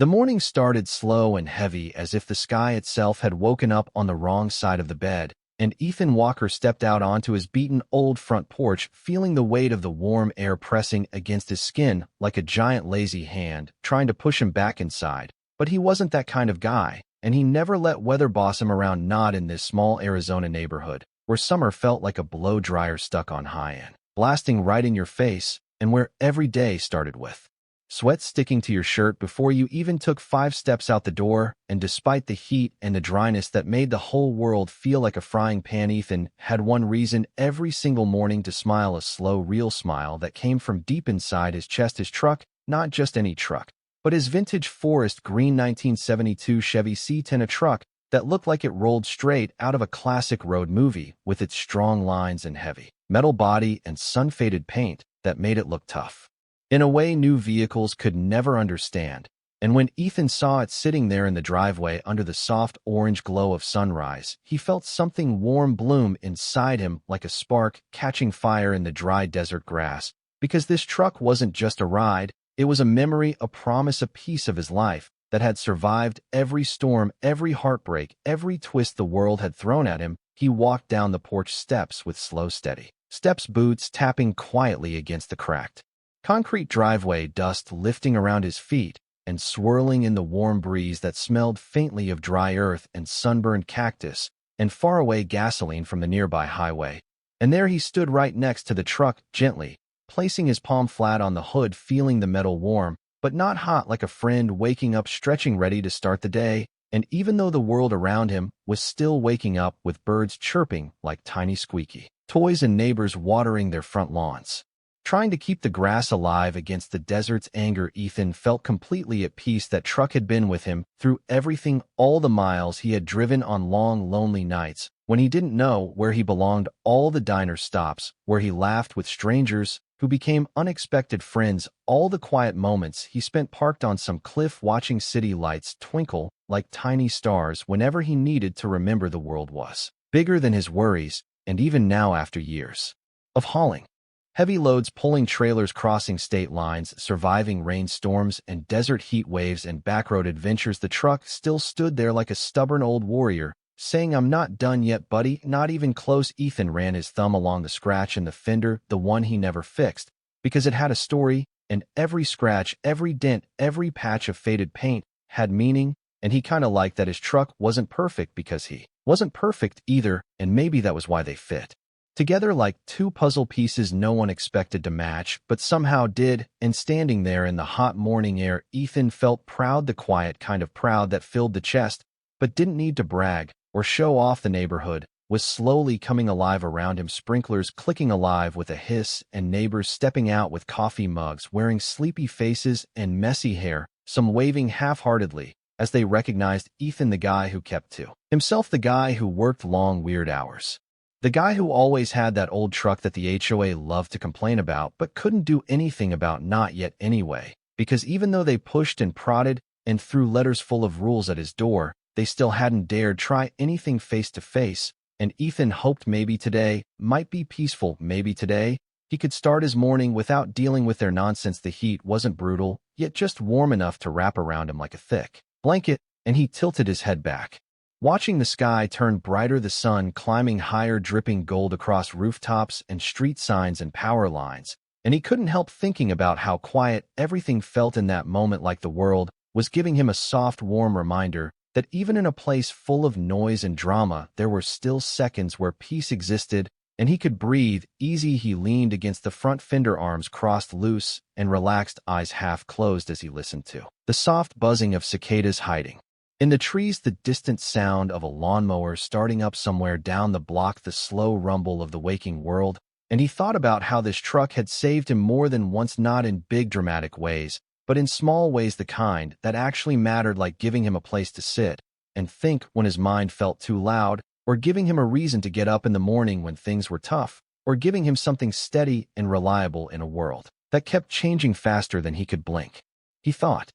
The morning started slow and heavy as if the sky itself had woken up on the wrong side of the bed, and Ethan Walker stepped out onto his beaten old front porch, feeling the weight of the warm air pressing against his skin like a giant lazy hand, trying to push him back inside. But he wasn't that kind of guy, and he never let weather boss him around, not in this small Arizona neighborhood, where summer felt like a blow-dryer stuck on high end, blasting right in your face, and where every day started with sweat sticking to your shirt before you even took 5 steps out the door, and despite the heat and the dryness that made the whole world feel like a frying pan, Ethan had one reason every single morning to smile, a slow, real smile that came from deep inside his chest. His truck, not just any truck, but his vintage forest green 1972 Chevy C10, a truck that looked like it rolled straight out of a classic road movie, with its strong lines and heavy metal body and sun-faded paint that made it look tough in a way new vehicles could never understand. And when Ethan saw it sitting there in the driveway under the soft orange glow of sunrise, he felt something warm bloom inside him, like a spark catching fire in the dry desert grass. Because this truck wasn't just a ride, it was a memory, a promise, a piece of his life that had survived every storm, every heartbreak, every twist the world had thrown at him. He walked down the porch steps with slow, steady steps, boots tapping quietly against the cracked concrete driveway, dust lifting around his feet and swirling in the warm breeze that smelled faintly of dry earth and sunburned cactus and faraway gasoline from the nearby highway. And there he stood right next to the truck, gently placing his palm flat on the hood, feeling the metal warm, but not hot, like a friend waking up, stretching, ready to start the day. And even though the world around him was still waking up, with birds chirping like tiny squeaky toys and neighbors watering their front lawns, trying to keep the grass alive against the desert's anger, Ethan felt completely at peace. That truck had been with him through everything, all the miles he had driven on long, lonely nights when he didn't know where he belonged, all the diner stops where he laughed with strangers who became unexpected friends, all the quiet moments he spent parked on some cliff watching city lights twinkle like tiny stars whenever he needed to remember the world was bigger than his worries. And even now, after years of hauling heavy loads, pulling trailers, crossing state lines, surviving rainstorms and desert heat waves and backroad adventures, the truck still stood there like a stubborn old warrior, saying, "I'm not done yet, buddy, not even close." Ethan ran his thumb along the scratch in the fender, the one he never fixed, because it had a story, and every scratch, every dent, every patch of faded paint had meaning, and he kinda liked that his truck wasn't perfect because he wasn't perfect either, and maybe that was why they fit together like two puzzle pieces no one expected to match, but somehow did. And standing there in the hot morning air, Ethan felt proud, the quiet kind of proud that filled the chest, but didn't need to brag or show off. The neighborhood was slowly coming alive around him, sprinklers clicking alive with a hiss, and neighbors stepping out with coffee mugs, wearing sleepy faces and messy hair, some waving half-heartedly as they recognized Ethan, the guy who kept to himself, the guy who worked long, weird hours, the guy who always had that old truck that the HOA loved to complain about but couldn't do anything about, not yet anyway, because even though they pushed and prodded and threw letters full of rules at his door, they still hadn't dared try anything face to face. And Ethan hoped maybe today might be peaceful, maybe today he could start his morning without dealing with their nonsense. The heat wasn't brutal, yet just warm enough to wrap around him like a thick blanket, and he tilted his head back, watching the sky turn brighter, the sun climbing higher, dripping gold across rooftops and street signs and power lines. And he couldn't help thinking about how quiet everything felt in that moment, like the world was giving him a soft, warm reminder that even in a place full of noise and drama, there were still seconds where peace existed, and he could breathe easy. He leaned against the front fender, arms crossed loose and relaxed, eyes half closed, as he listened to the soft buzzing of cicadas hiding in the trees, the distant sound of a lawnmower starting up somewhere down the block, the slow rumble of the waking world. And he thought about how this truck had saved him more than once, not in big dramatic ways, but in small ways, the kind that actually mattered, like giving him a place to sit and think when his mind felt too loud, or giving him a reason to get up in the morning when things were tough, or giving him something steady and reliable in a world that kept changing faster than he could blink. He thought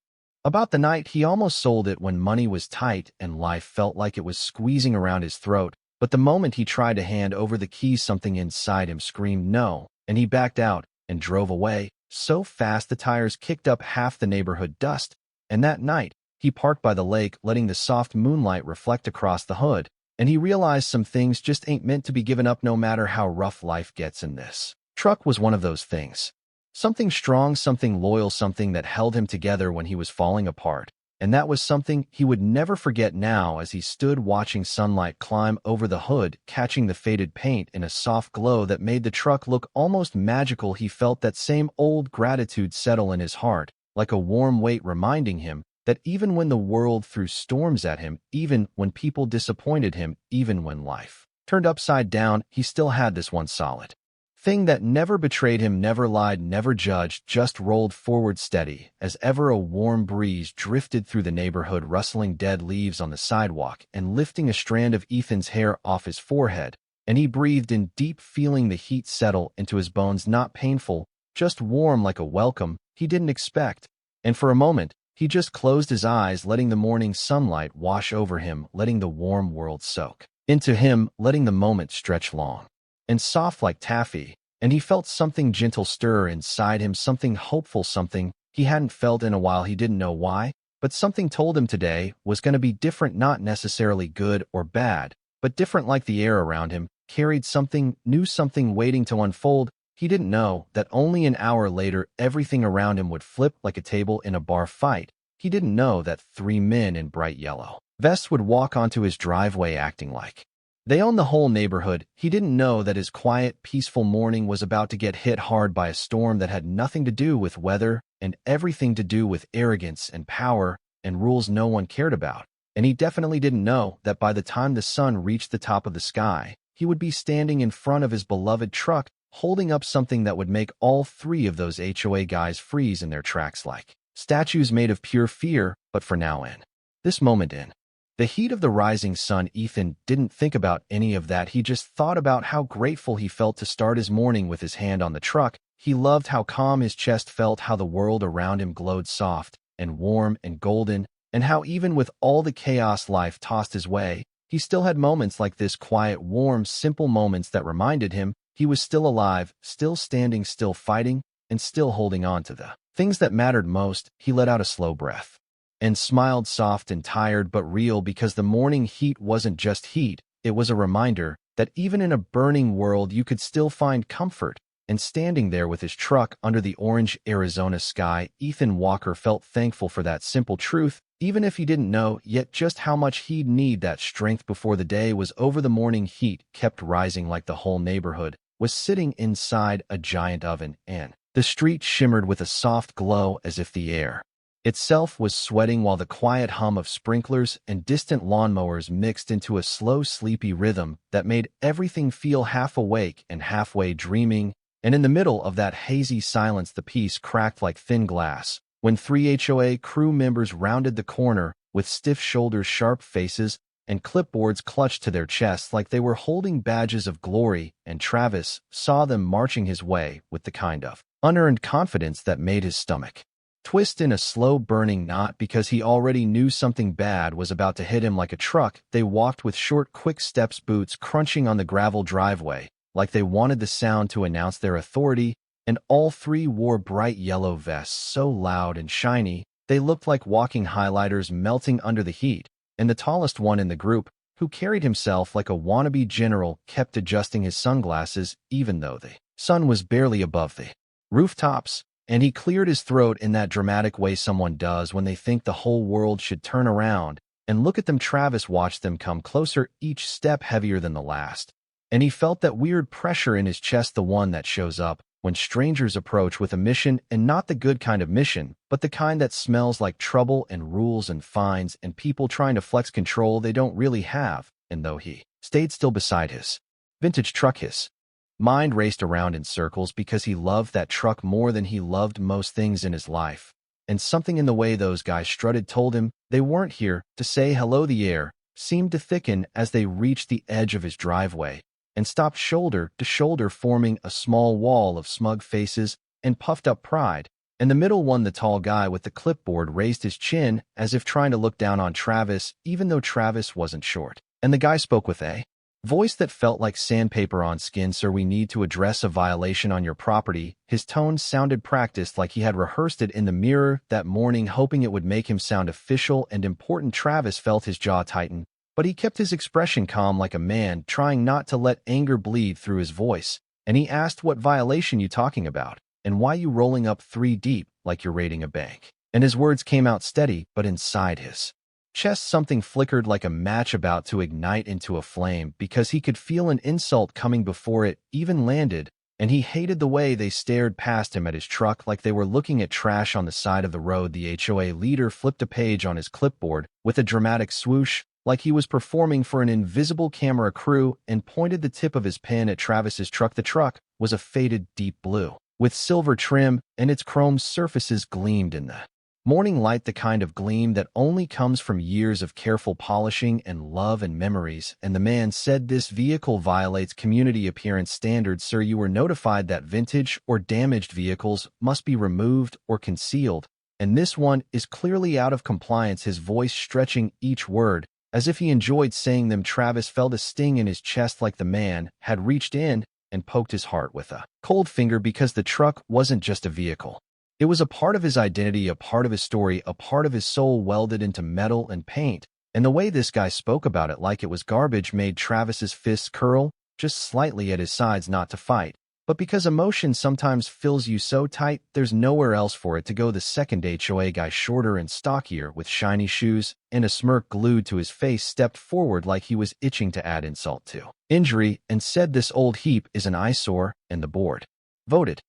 about the night he almost sold it when money was tight and life felt like it was squeezing around his throat, but the moment he tried to hand over the keys, something inside him screamed no, and he backed out and drove away, so fast the tires kicked up half the neighborhood dust, And that night, he parked by the lake, letting the soft moonlight reflect across the hood, and he realized some things just ain't meant to be given up no matter how rough life gets in this. Truck was one of those things. Something strong, something loyal, something that held him together when he was falling apart. And that was something he would never forget now as he stood watching sunlight climb over the hood, catching the faded paint in a soft glow that made the truck look almost magical. He felt that same old gratitude settle in his heart, like a warm weight reminding him that even when the world threw storms at him, even when people disappointed him, even when life turned upside down, he still had this one solid thing that never betrayed him, never lied, never judged, just rolled forward steady as ever a warm breeze drifted through the neighborhood, rustling dead leaves on the sidewalk and lifting a strand of Ethan's hair off his forehead, and he breathed in deep, feeling the heat settle into his bones, not painful, just warm like a welcome he didn't expect. And for a moment, he just closed his eyes, letting the morning sunlight wash over him, letting the warm world soak into him, letting the moment stretch long and soft like taffy, and he felt something gentle stir inside him, something hopeful, something he hadn't felt in a while. He didn't know why, but something told him today was going to be different, not necessarily good or bad, but different, like the air around him carried something new, something waiting to unfold. He didn't know that only an hour later everything around him would flip like a table in a bar fight. He didn't know that 3 men in bright yellow vests would walk onto his driveway acting like they owned the whole neighborhood. He didn't know that his quiet, peaceful morning was about to get hit hard by a storm that had nothing to do with weather and everything to do with arrogance and power and rules no one cared about. And he definitely didn't know that by the time the sun reached the top of the sky, he would be standing in front of his beloved truck, holding up something that would make all 3 of those HOA guys freeze in their tracks like statues made of pure fear. But for now, in this moment, in the heat of the rising sun, Ethan didn't think about any of that. He just thought about how grateful he felt to start his morning with his hand on the truck. He loved how calm his chest felt, how the world around him glowed soft and warm and golden, and how even with all the chaos life tossed his way, he still had moments like this, quiet, warm, simple moments that reminded him he was still alive, still standing, still fighting, and still holding on to the things that mattered most. He let out a slow breath and smiled, soft and tired but real, because the morning heat wasn't just heat, it was a reminder that even in a burning world you could still find comfort. And standing there with his truck under the orange Arizona sky, Ethan Walker felt thankful for that simple truth, even if he didn't know yet just how much he'd need that strength before the day was over. The morning heat kept rising like the whole neighborhood was sitting inside a giant oven, and the street shimmered with a soft glow as if the air itself was sweating, while the quiet hum of sprinklers and distant lawnmowers mixed into a slow, sleepy rhythm that made everything feel half awake and halfway dreaming. And in the middle of that hazy silence, the peace cracked like thin glass when 3 HOA crew members rounded the corner with stiff shoulders, sharp faces, and clipboards clutched to their chests like they were holding badges of glory, and Travis saw them marching his way with the kind of unearned confidence that made his stomach twist in a slow burning knot, because he already knew something bad was about to hit him. Like a truck, they walked with short, quick steps, boots crunching on the gravel driveway, like they wanted the sound to announce their authority, and all 3 wore bright yellow vests so loud and shiny they looked like walking highlighters melting under the heat. And the tallest one in the group, who carried himself like a wannabe general, kept adjusting his sunglasses even though the sun was barely above the rooftops. And he cleared his throat in that dramatic way someone does when they think the whole world should turn around and look at them. Travis watched them come closer, each step heavier than the last. And he felt that weird pressure in his chest, the one that shows up when strangers approach with a mission, and not the good kind of mission, but the kind that smells like trouble and rules and fines and people trying to flex control they don't really have. And though he stayed still beside his vintage truck, his mind raced around in circles, because he loved that truck more than he loved most things in his life. And something in the way those guys strutted told him they weren't here to say hello. The air seemed to thicken as they reached the edge of his driveway and stopped shoulder to shoulder, forming a small wall of smug faces and puffed up pride. And the middle one, the tall guy with the clipboard, raised his chin as if trying to look down on Travis, even though Travis wasn't short. And the guy spoke with a voice that felt like sandpaper on skin. Sir, we need to address a violation on your property. His tone sounded practiced, like he had rehearsed it in the mirror that morning, hoping it would make him sound official and important. Travis felt his jaw tighten, but he kept his expression calm like a man, trying not to let anger bleed through his voice. And he asked, what violation you talking about? And why you rolling up 3 deep like you're raiding a bank? And his words came out steady, but inside his chest something flickered like a match about to ignite into a flame, because he could feel an insult coming before it even landed, and he hated the way they stared past him at his truck like they were looking at trash on the side of the road. The HOA leader flipped a page on his clipboard with a dramatic swoosh, like he was performing for an invisible camera crew, and pointed the tip of his pen at Travis's truck. The truck was a faded deep blue, with silver trim, and its chrome surfaces gleamed in the morning light, the kind of gleam that only comes from years of careful polishing and love and memories. And the man said, this vehicle violates community appearance standards. Sir, you were notified that vintage or damaged vehicles must be removed or concealed, and this one is clearly out of compliance. His voice stretching each word as if he enjoyed saying them. Travis felt a sting in his chest, like the man had reached in and poked his heart with a cold finger, because the truck wasn't just a vehicle. It was a part of his identity, a part of his story, a part of his soul welded into metal and paint. And the way this guy spoke about it like it was garbage made Travis's fists curl just slightly at his sides, not to fight, but because emotion sometimes fills you so tight there's nowhere else for it to go. The second HOA guy, shorter and stockier, with shiny shoes and a smirk glued to his face, stepped forward like he was itching to add insult to injury, and said, this old heap is an eyesore, and the board voted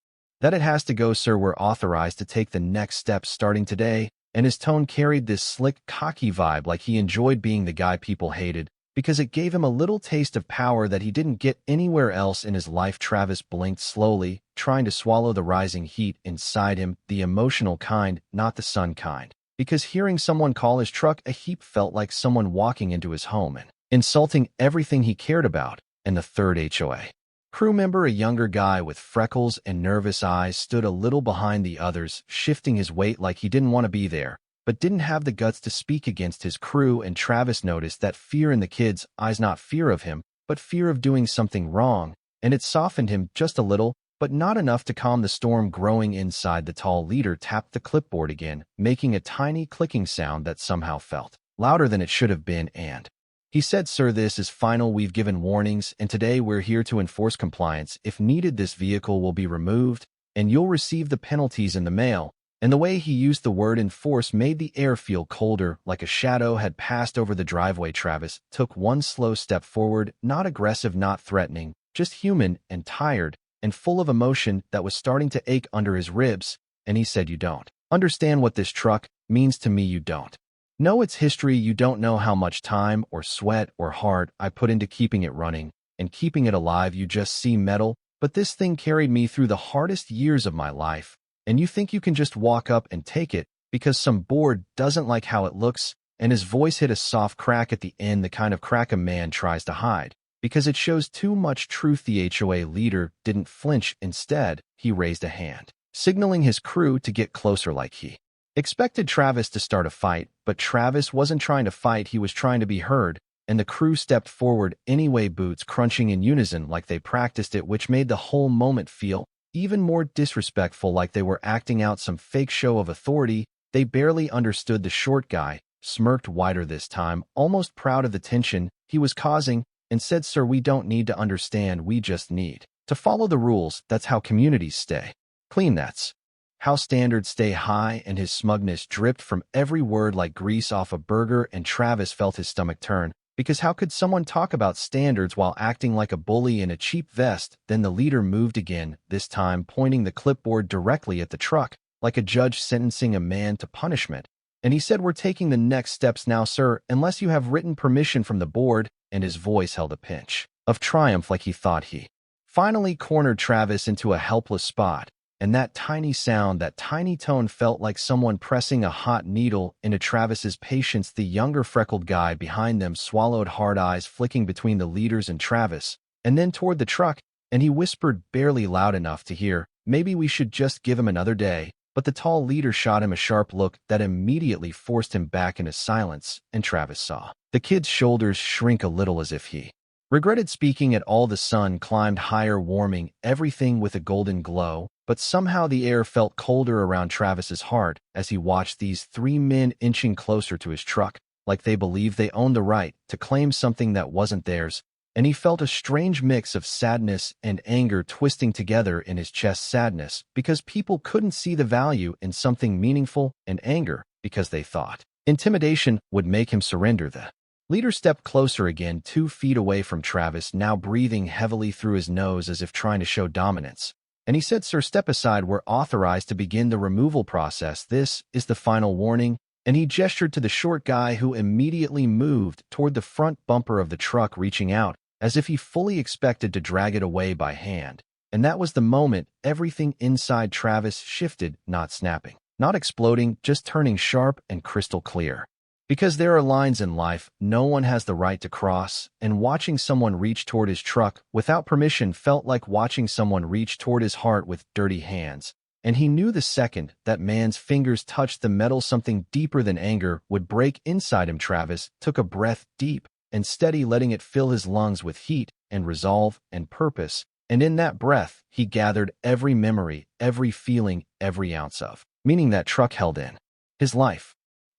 that it has to go. Sir, we're authorized to take the next step starting today. And his tone carried this slick, cocky vibe, like he enjoyed being the guy people hated, because it gave him a little taste of power that he didn't get anywhere else in his life. Travis blinked slowly, trying to swallow the rising heat inside him, the emotional kind, not the sun kind, because hearing someone call his truck a heap felt like someone walking into his home and insulting everything he cared about. And the third HOA crew member, a younger guy with freckles and nervous eyes, stood a little behind the others, shifting his weight like he didn't want to be there, but didn't have the guts to speak against his crew. And Travis noticed that fear in the kid's eyes, not fear of him, but fear of doing something wrong, and it softened him just a little, but not enough to calm the storm growing inside. The tall leader tapped the clipboard again, making a tiny clicking sound that somehow felt louder than it should have been, and he said, sir, this is final. We've given warnings, and today we're here to enforce compliance. If needed, this vehicle will be removed, and you'll receive the penalties in the mail. And the way he used the word enforce made the air feel colder, like a shadow had passed over the driveway. Travis took one slow step forward, not aggressive, not threatening, just human and tired and full of emotion that was starting to ache under his ribs. And he said, you don't understand what this truck means to me. You don't know its history. You don't know how much time or sweat or heart I put into keeping it running and keeping it alive. You just see metal, but this thing carried me through the hardest years of my life, and you think you can just walk up and take it because some board doesn't like how it looks. And his voice hit a soft crack at the end, the kind of crack a man tries to hide because it shows too much truth. The HOA leader didn't flinch. Instead, he raised a hand, signaling his crew to get closer, like he expected Travis to start a fight. But Travis wasn't trying to fight, he was trying to be heard, and the crew stepped forward anyway, boots crunching in unison like they practiced it, which made the whole moment feel even more disrespectful, like they were acting out some fake show of authority they barely understood. The short guy smirked wider this time, almost proud of the tension he was causing, and said, sir, we don't need to understand, we just need to follow the rules. That's how communities stay clean. That's how standards stay high. And his smugness dripped from every word like grease off a burger, and Travis felt his stomach turn, because how could someone talk about standards while acting like a bully in a cheap vest? Then the leader moved again, this time pointing the clipboard directly at the truck, like a judge sentencing a man to punishment. And he said, we're taking the next steps now, sir, unless you have written permission from the board. And his voice held a pinch of triumph, like he thought he finally cornered Travis into a helpless spot. And that tiny sound, that tiny tone felt like someone pressing a hot needle into Travis's patience. The younger freckled guy behind them swallowed hard, eyes flicking between the leaders and Travis, and then toward the truck, and he whispered, barely loud enough to hear, maybe we should just give him another day. But the tall leader shot him a sharp look that immediately forced him back into silence, and Travis saw the kid's shoulders shrink a little, as if he Regretted speaking at all. The sun climbed higher, warming everything with a golden glow, but somehow the air felt colder around Travis's heart as he watched these three men inching closer to his truck, like they believed they owned the right to claim something that wasn't theirs, and he felt a strange mix of sadness and anger twisting together in his chest. Sadness because people couldn't see the value in something meaningful, and anger because they thought intimidation would make him surrender. The leader stepped closer again, 2 feet away from Travis, now breathing heavily through his nose as if trying to show dominance. And he said, "Sir, step aside. We're authorized to begin the removal process. This is the final warning." And he gestured to the short guy, who immediately moved toward the front bumper of the truck, reaching out as if he fully expected to drag it away by hand. And that was the moment everything inside Travis shifted, not snapping, not exploding, just turning sharp and crystal clear. Because there are lines in life no one has the right to cross, and watching someone reach toward his truck without permission felt like watching someone reach toward his heart with dirty hands. And he knew the second that man's fingers touched the metal, something deeper than anger would break inside him. Travis took a breath, deep and steady, letting it fill his lungs with heat and resolve and purpose. And in that breath, he gathered every memory, every feeling, every ounce of meaning that truck held in his life.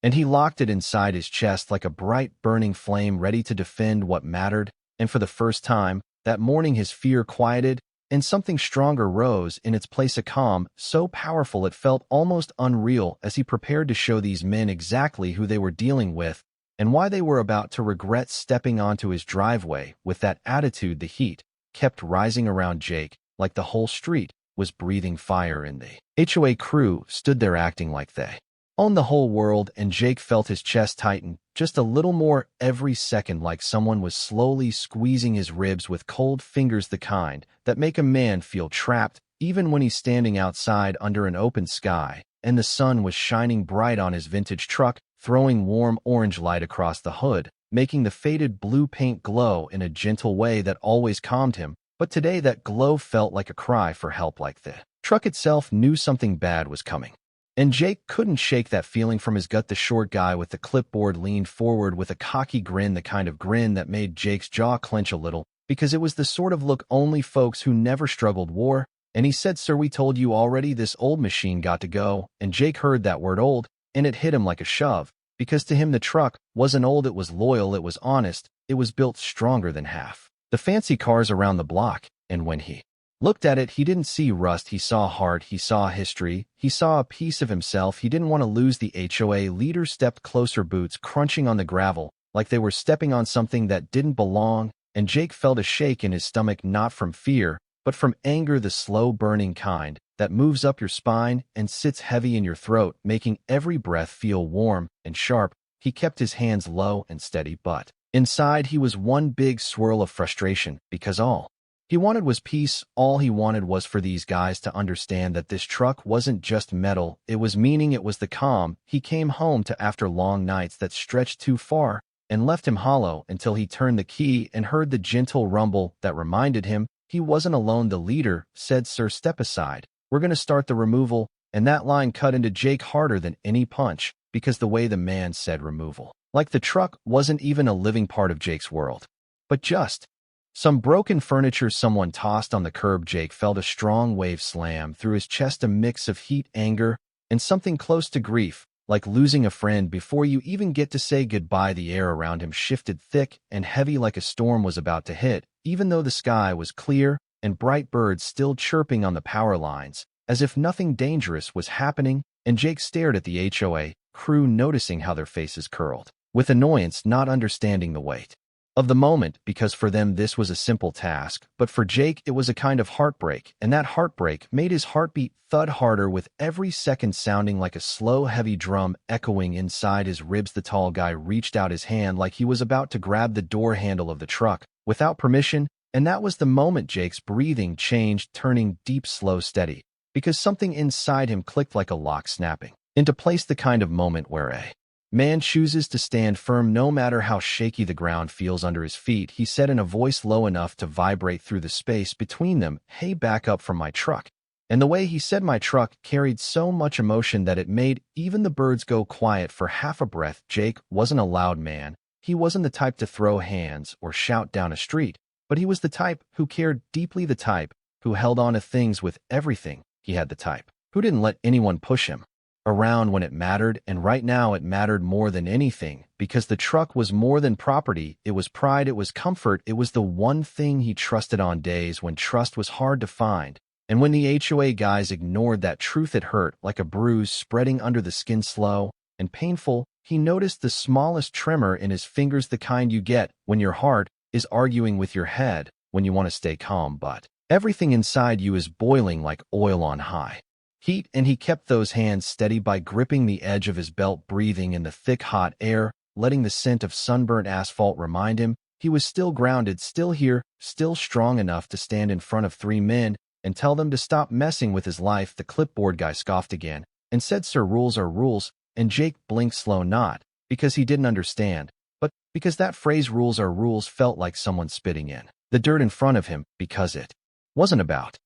And he locked it inside his chest like a bright, burning flame ready to defend what mattered. And for the first time that morning, his fear quieted, and something stronger rose in its place, a calm so powerful it felt almost unreal, as he prepared to show these men exactly who they were dealing with and why they were about to regret stepping onto his driveway. With that attitude, the heat kept rising around Jake, like the whole street was breathing fire, and the HOA crew stood there acting like they owned the whole world. And Jake felt his chest tighten just a little more every second, like someone was slowly squeezing his ribs with cold fingers, the kind that make a man feel trapped even when he's standing outside under an open sky. And the sun was shining bright on his vintage truck, throwing warm orange light across the hood, making the faded blue paint glow in a gentle way that always calmed him. But today that glow felt like a cry for help, like the truck itself knew something bad was coming. And Jake couldn't shake that feeling from his gut. The short guy with the clipboard leaned forward with a cocky grin, the kind of grin that made Jake's jaw clench a little, because it was the sort of look only folks who never struggled wore. And he said, "Sir, we told you already, this old machine got to go." And Jake heard that word old, and it hit him like a shove, because to him the truck wasn't old, it was loyal, it was honest, it was built stronger than half the fancy cars around the block. And when he looked at it, he didn't see rust, he saw heart, he saw history, he saw a piece of himself he didn't want to lose. The HOA leader stepped closer, boots crunching on the gravel, like they were stepping on something that didn't belong, and Jake felt a shake in his stomach, not from fear, but from anger, the slow burning kind that moves up your spine and sits heavy in your throat, making every breath feel warm and sharp. He kept his hands low and steady, but inside he was one big swirl of frustration, because all he wanted was peace. All he wanted was for these guys to understand that this truck wasn't just metal, it was meaning, it was the calm he came home to after long nights that stretched too far and left him hollow, until he turned the key and heard the gentle rumble that reminded him he wasn't alone. The leader said, "Sir, step aside. We're going to start the removal." And that line cut into Jake harder than any punch, because the way the man said removal, like the truck wasn't even a living part of Jake's world, but just some broken furniture someone tossed on the curb. Jake felt a strong wave slam through his chest, a mix of heat, anger, and something close to grief, like losing a friend before you even get to say goodbye. The air around him shifted thick and heavy, like a storm was about to hit, even though the sky was clear and bright, birds still chirping on the power lines, as if nothing dangerous was happening. And Jake stared at the HOA crew, noticing how their faces curled with annoyance, not understanding the weight of the moment, because for them this was a simple task, but for Jake it was a kind of heartbreak, and that heartbreak made his heartbeat thud harder with every second, sounding like a slow, heavy drum echoing inside his ribs. The tall guy reached out his hand like he was about to grab the door handle of the truck without permission, and that was the moment Jake's breathing changed, turning deep, slow, steady, because something inside him clicked like a lock snapping into place, the kind of moment where a man chooses to stand firm no matter how shaky the ground feels under his feet. He said in a voice low enough to vibrate through the space between them, "Hey, back up from my truck." And the way he said "my truck" carried so much emotion that it made even the birds go quiet for half a breath. Jake wasn't a loud man, He wasn't the type to throw hands or shout down a street, but he was the type who cared deeply, the type who held on to things with everything. He had the type who didn't let anyone push him around when it mattered, and right now it mattered more than anything, because the truck was more than property. It was pride, it was comfort, it was the one thing he trusted on days when trust was hard to find. And when the HOA guys ignored that truth, it hurt like a bruise spreading under the skin, slow and painful. He noticed the smallest tremor in his fingers, the kind you get when your heart is arguing with your head, when you want to stay calm, but everything inside you is boiling like oil on high heat. And he kept those hands steady by gripping the edge of his belt, breathing in the thick, hot air, letting the scent of sunburnt asphalt remind him he was still grounded, still here, still strong enough to stand in front of 3 men and tell them to stop messing with his life. The clipboard guy scoffed again and said, "Sir, rules are rules." And Jake blinked slow, not because he didn't understand, but because that phrase, "rules are rules," felt like someone spitting in the dirt in front of him, because it wasn't about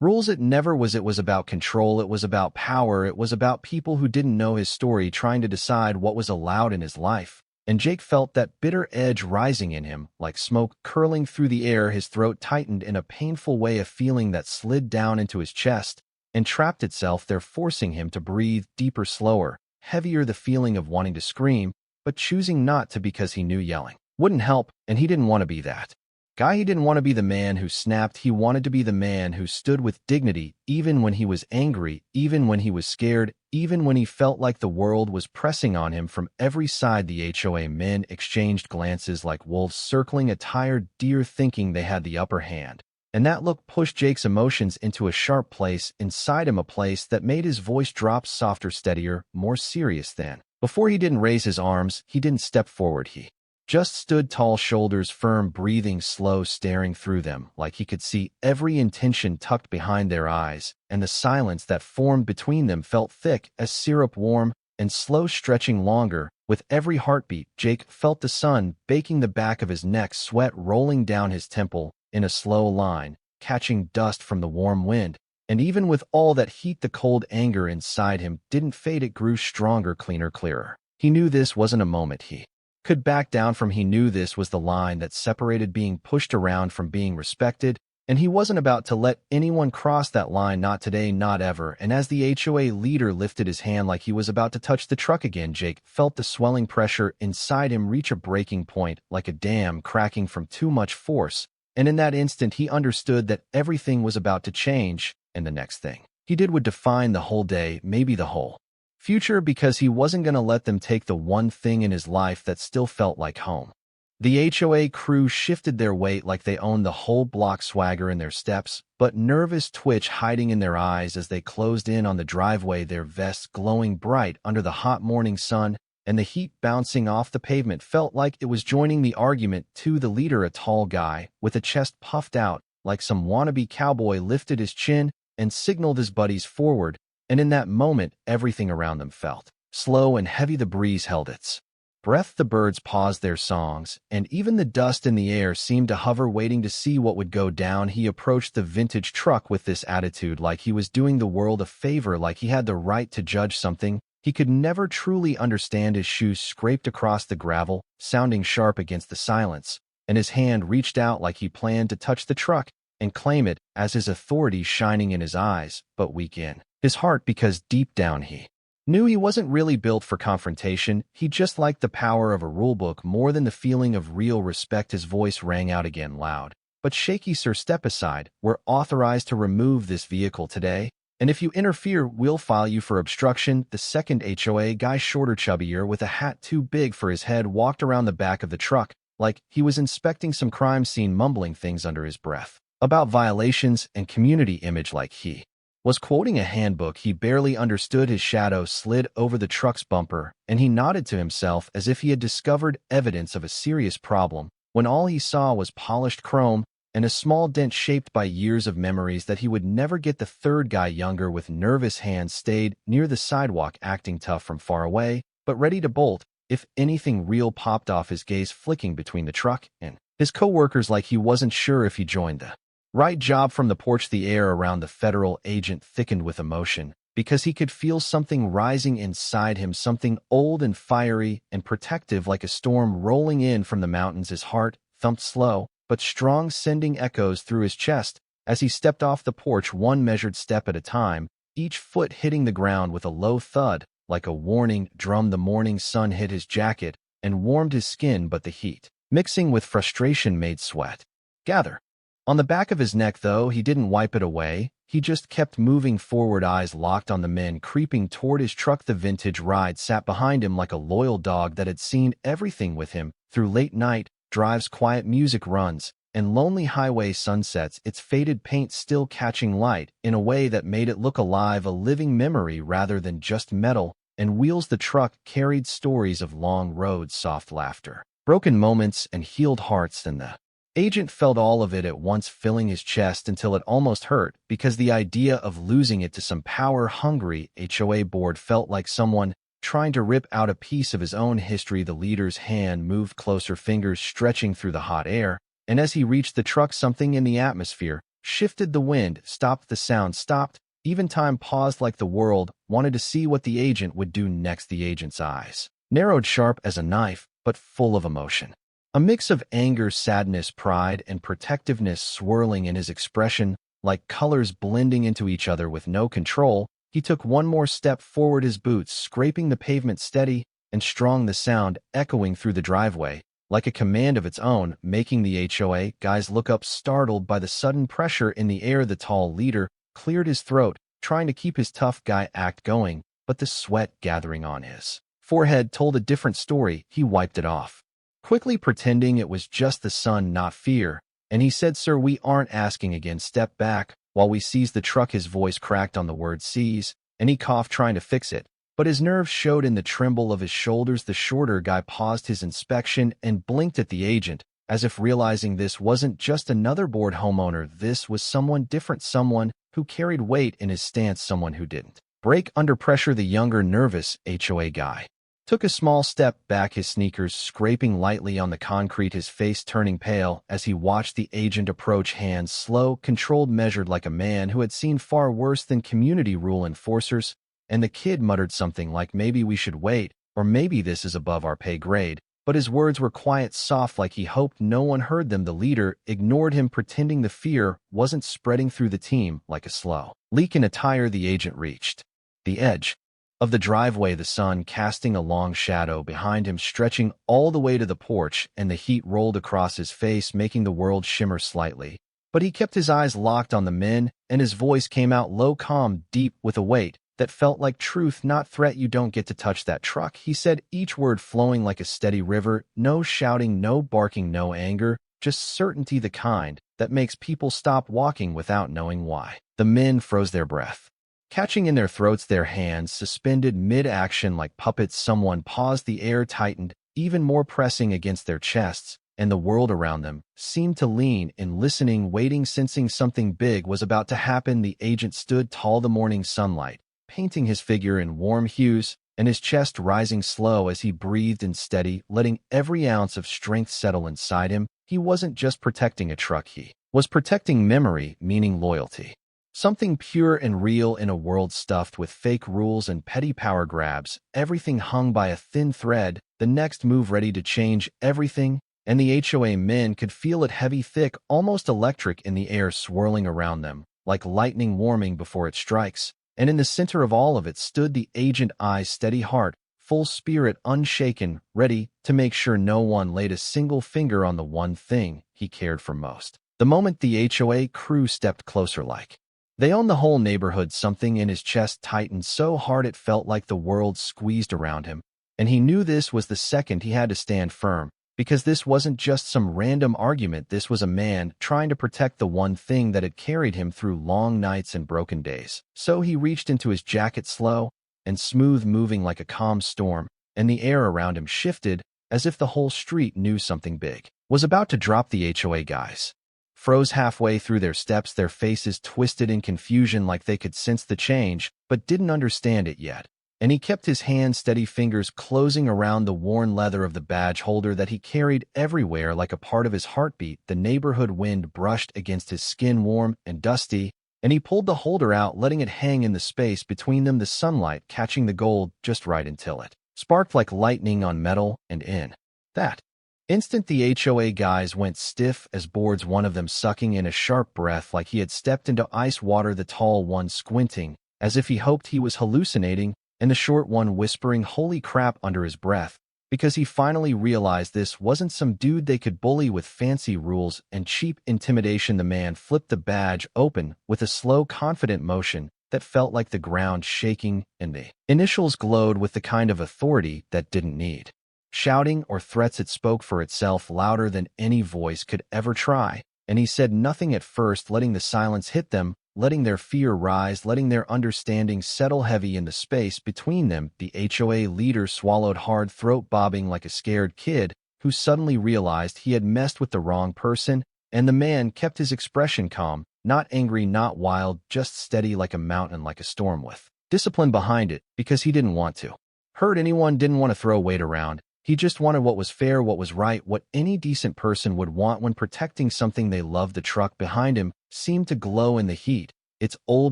rules. It never was. It was about control. It was about power. It was about people who didn't know his story trying to decide what was allowed in his life. And Jake felt that bitter edge rising in him, like smoke curling through the air. His throat tightened in a painful way, a feeling that slid down into his chest and trapped itself there, forcing him to breathe deeper, slower, heavier, the feeling of wanting to scream, but choosing not to because he knew yelling wouldn't help, and he didn't want to be that guy. He didn't want to be the man who snapped. He wanted to be the man who stood with dignity, even when he was angry, even when he was scared, even when he felt like the world was pressing on him from every side. The HOA men exchanged glances like wolves circling a tired deer, thinking they had the upper hand. And that look pushed Jake's emotions into a sharp place inside him, a place that made his voice drop softer, steadier, more serious than before. He didn't raise his arms. He didn't step forward. He just stood tall, shoulders firm, breathing slow, staring through them like he could see every intention tucked behind their eyes, and the silence that formed between them felt thick as syrup, warm and slow, stretching longer with every heartbeat. Jake felt the sun baking the back of his neck, sweat rolling down his temple in a slow line, catching dust from the warm wind. And even with all that heat, the cold anger inside him didn't fade. It grew stronger, cleaner, clearer. He knew this wasn't a moment he could back down from. He knew this was the line that separated being pushed around from being respected, and he wasn't about to let anyone cross that line, not today, not ever. And as the HOA leader lifted his hand like he was about to touch the truck again, Jake felt the swelling pressure inside him reach a breaking point, like a dam cracking from too much force. And in that instant, he understood that everything was about to change, and the next thing he did would define the whole day, maybe the whole future, because he wasn't going to let them take the one thing in his life that still felt like home. The HOA crew shifted their weight like they owned the whole block, swagger in their steps, but nervous twitch hiding in their eyes as they closed in on the driveway, their vests glowing bright under the hot morning sun, and the heat bouncing off the pavement felt like it was joining the argument too. The leader, a tall guy with a chest puffed out like some wannabe cowboy, lifted his chin and signaled his buddies forward. And in that moment, everything around them felt slow and heavy. The breeze held its breath, the birds paused their songs, and even the dust in the air seemed to hover, waiting to see what would go down. He approached the vintage truck with this attitude, like he was doing the world a favor, like he had the right to judge something he could never truly understand. His shoes scraped across the gravel, sounding sharp against the silence, and his hand reached out like he planned to touch the truck and claim it as his authority, shining in his eyes, but weak in his heart, because deep down he knew he wasn't really built for confrontation. He just liked the power of a rulebook more than the feeling of real respect. His voice rang out again, loud but shaky. "Sir, step aside. We're authorized to remove this vehicle today, and if you interfere, we'll file you for obstruction." The second HOA guy, shorter, chubbier, with a hat too big for his head, walked around the back of the truck like he was inspecting some crime scene, mumbling things under his breath about violations and community image like he was quoting a handbook he barely understood. His shadow slid over the truck's bumper, and he nodded to himself as if he had discovered evidence of a serious problem, when all he saw was polished chrome and a small dent shaped by years of memories that he would never get. The third guy, younger, with nervous hands, stayed near the sidewalk, acting tough from far away, but ready to bolt if anything real popped off, his gaze flicking between the truck and his co-workers like he wasn't sure if he joined the right job. From the porch, the air around the federal agent thickened with emotion, because he could feel something rising inside him, something old and fiery and protective like a storm rolling in from the mountains. His heart thumped slow but strong, sending echoes through his chest as he stepped off the porch, one measured step at a time, each foot hitting the ground with a low thud, like a warning drum. The morning sun hit his jacket and warmed his skin, but the heat, mixing with frustration, made sweat gather on the back of his neck. Though he didn't wipe it away, he just kept moving forward, eyes locked on the men creeping toward his truck. The vintage ride sat behind him like a loyal dog that had seen everything with him through late night drives, quiet music runs, and lonely highway sunsets, its faded paint still catching light in a way that made it look alive, a living memory rather than just metal and wheels. The truck carried stories of long roads, soft laughter, broken moments, and healed hearts, and the agent felt all of it at once, filling his chest until it almost hurt, because the idea of losing it to some power-hungry HOA board felt like someone trying to rip out a piece of his own history. The leader's hand moved closer, fingers stretching through the hot air, and as he reached the truck, something in the atmosphere shifted. The wind stopped, the sound stopped, even time paused, like the world wanted to see what the agent would do next. The agent's eyes narrowed, sharp as a knife, but full of emotion. A mix of anger, sadness, pride, and protectiveness swirling in his expression, like colors blending into each other with no control. He took one more step forward, his boots scraping the pavement steady and strong, the sound echoing through the driveway like a command of its own, making the HOA guys look up, startled by the sudden pressure in the air. The tall leader cleared his throat, trying to keep his tough guy act going, but the sweat gathering on his forehead told a different story. He wiped it off, quickly pretending it was just the sun, not fear, and he said, "Sir, we aren't asking again. Step back while we seize the truck." His voice cracked on the word seize, and he coughed, trying to fix it, but his nerves showed in the tremble of his shoulders. The shorter guy paused his inspection and blinked at the agent, as if realizing this wasn't just another bored homeowner. This was someone different, someone who carried weight in his stance, someone who didn't break under pressure. The younger, nervous HOA guy took a small step back, his sneakers scraping lightly on the concrete, his face turning pale as he watched the agent approach, hands slow, controlled, measured, like a man who had seen far worse than community rule enforcers. And the kid muttered something like, "Maybe we should wait, or maybe this is above our pay grade," but his words were quiet, soft, like he hoped no one heard them. The leader ignored him, pretending the fear wasn't spreading through the team. Like a slow leak in a tire, the agent reached the edge of the driveway, the sun casting a long shadow behind him, stretching all the way to the porch, and the heat rolled across his face, making the world shimmer slightly. But he kept his eyes locked on the men, and his voice came out low, calm, deep, with a weight that felt like truth, not threat. "You don't get to touch that truck," he said, each word flowing like a steady river. No shouting, no barking, no anger, just certainty, the kind that makes people stop walking without knowing why. The men froze, their breath catching in their throats, their hands suspended mid-action like puppets. Someone paused, the air tightened, even more, pressing against their chests, and the world around them seemed to lean in, listening, waiting, sensing something big was about to happen. The agent stood tall, the morning sunlight painting his figure in warm hues, and his chest rising slow as he breathed in, steady, letting every ounce of strength settle inside him. He wasn't just protecting a truck, he was protecting memory, meaning, loyalty. Something pure and real in a world stuffed with fake rules and petty power grabs, everything hung by a thin thread, the next move ready to change everything, and the HOA men could feel it, heavy, thick, almost electric in the air, swirling around them, like lightning warming before it strikes. And in the center of all of it stood the agent, eyes steady, heart full, spirit unshaken, ready to make sure no one laid a single finger on the one thing he cared for most. The moment the HOA crew stepped closer, like they owned the whole neighborhood, something in his chest tightened so hard it felt like the world squeezed around him. And he knew this was the second he had to stand firm, because this wasn't just some random argument. This was a man trying to protect the one thing that had carried him through long nights and broken days. So he reached into his jacket, slow and smooth, moving like a calm storm, and the air around him shifted as if the whole street knew something big was about to drop. The HOA guys froze halfway through their steps, their faces twisted in confusion, like they could sense the change but didn't understand it yet. And he kept his hand steady, fingers closing around the worn leather of the badge holder that he carried everywhere like a part of his heartbeat. The neighborhood wind brushed against his skin, warm and dusty, and he pulled the holder out, letting it hang in the space between them, the sunlight catching the gold just right until it sparked like lightning on metal, and in that instant the HOA guys went stiff as boards, one of them sucking in a sharp breath like he had stepped into ice water, the tall one squinting as if he hoped he was hallucinating, and the short one whispering "holy crap" under his breath, because he finally realized this wasn't some dude they could bully with fancy rules and cheap intimidation. The man flipped the badge open with a slow, confident motion that felt like the ground shaking, and the initials glowed with the kind of authority that didn't need shouting or threats. It spoke for itself, louder than any voice could ever try, and he said nothing at first, letting the silence hit them, letting their fear rise, letting their understanding settle heavy in the space between them. The HOA leader swallowed hard, throat bobbing like a scared kid who suddenly realized he had messed with the wrong person, and the man kept his expression calm, not angry, not wild, just steady like a mountain, like a storm with discipline behind it, because he didn't want to hurt anyone, didn't want to throw weight around. He just wanted what was fair, what was right, what any decent person would want when protecting something they loved. The truck behind him seemed to glow in the heat, its old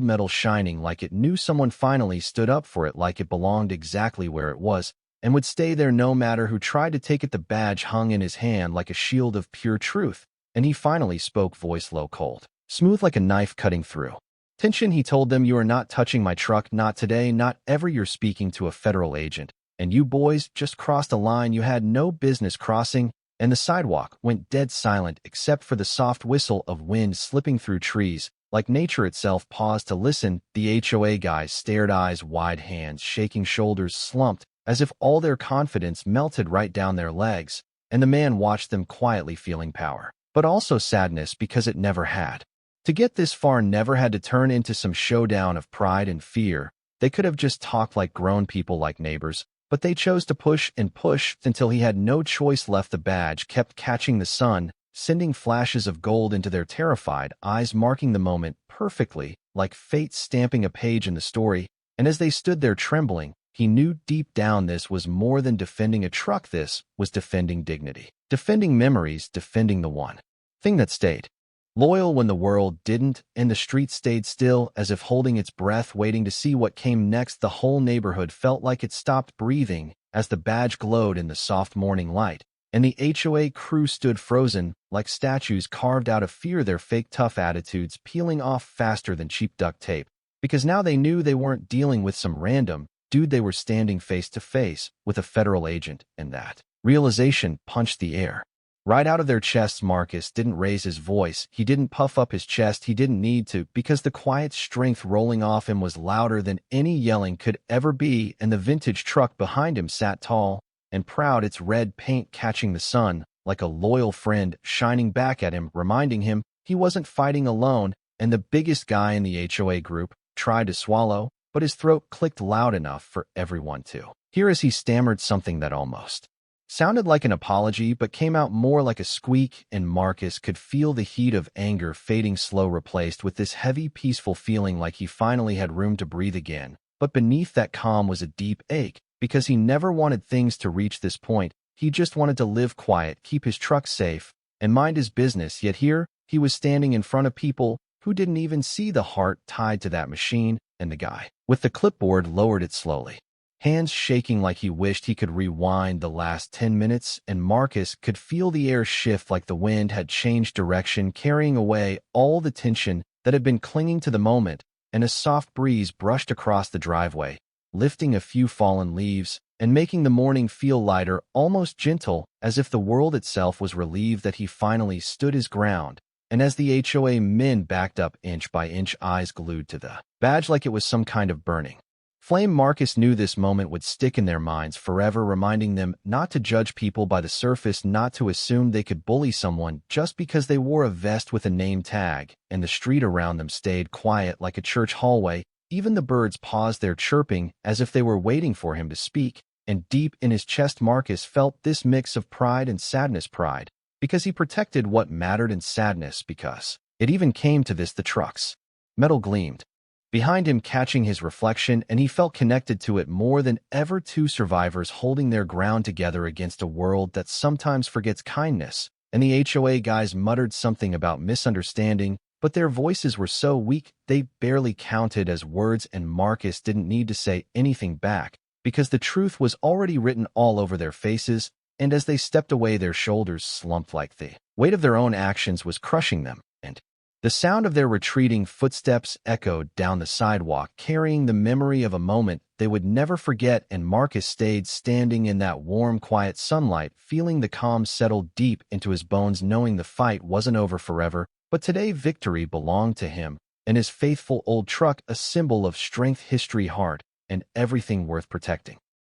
metal shining like it knew someone finally stood up for it, like it belonged exactly where it was and would stay there no matter who tried to take it. The badge hung in his hand like a shield of pure truth, and he finally spoke, voice low, cold, smooth like a knife cutting through tension. He told them, "You are not touching my truck, not today, not ever. You're speaking to a federal agent, and you boys just crossed a line you had no business crossing." And the sidewalk went dead silent except for the soft whistle of wind slipping through trees, like nature itself paused to listen. The HOA guys stared, eyes wide, hands shaking, shoulders slumped, as if all their confidence melted right down their legs, and the man watched them quietly, feeling power, but also sadness, because it never had to get this far, never had to turn into some showdown of pride and fear. They could have just talked like grown people, like neighbors, but they chose to push and push until he had no choice left. The badge kept catching the sun, sending flashes of gold into their terrified eyes, marking the moment perfectly, like fate stamping a page in the story. And as they stood there trembling, he knew deep down this was more than defending a truck. This was defending dignity, defending memories, defending the one thing that stayed loyal when the world didn't, and the street stayed still, as if holding its breath, waiting to see what came next. The whole neighborhood felt like it stopped breathing as the badge glowed in the soft morning light, and the HOA crew stood frozen, like statues carved out of fear, their fake tough attitudes peeling off faster than cheap duct tape, because now they knew they weren't dealing with some random dude, they were standing face to face with a federal agent, and that realization punched the air right out of their chests. Marcus didn't raise his voice, he didn't puff up his chest, he didn't need to, because the quiet strength rolling off him was louder than any yelling could ever be, and the vintage truck behind him sat tall and proud, its red paint catching the sun like a loyal friend shining back at him, reminding him he wasn't fighting alone. And the biggest guy in the HOA group tried to swallow, but his throat clicked loud enough for everyone to hear as he stammered something that almost sounded like an apology but came out more like a squeak, and Marcus could feel the heat of anger fading slow, replaced with this heavy, peaceful feeling like he finally had room to breathe again. But beneath that calm was a deep ache, because he never wanted things to reach this point. He just wanted to live quiet, keep his truck safe, and mind his business. Yet here, he was standing in front of people who didn't even see the heart tied to that machine, and the guy with the clipboard lowered it slowly, hands shaking like he wished he could rewind the last 10 minutes, and Marcus could feel the air shift like the wind had changed direction, carrying away all the tension that had been clinging to the moment, and a soft breeze brushed across the driveway, lifting a few fallen leaves and making the morning feel lighter, almost gentle, as if the world itself was relieved that he finally stood his ground. And as the HOA men backed up inch by inch, eyes glued to the badge like it was some kind of burning flame, Marcus knew this moment would stick in their minds forever, reminding them not to judge people by the surface, not to assume they could bully someone just because they wore a vest with a name tag. And the street around them stayed quiet like a church hallway. Even the birds paused their chirping as if they were waiting for him to speak. And deep in his chest, Marcus felt this mix of pride and sadness. Pride, because he protected what mattered, and sadness, because it even came to this: the truck's metal gleamed behind him, catching his reflection, and he felt connected to it more than ever. Two survivors holding their ground together against a world that sometimes forgets kindness. And the HOA guys muttered something about misunderstanding, But their voices were so weak they barely counted as words, and Marcus didn't need to say anything back because the truth was already written all over their faces, and as they stepped away their shoulders slumped like the weight of their own actions was crushing them, and the sound of their retreating footsteps echoed down the sidewalk, carrying the memory of a moment they would never forget. And Marcus stayed standing in that warm, quiet sunlight, feeling the calm settle deep into his bones, knowing the fight wasn't over forever, but today victory belonged to him and his faithful old truck, a symbol of strength, history, heart, and everything worth protecting.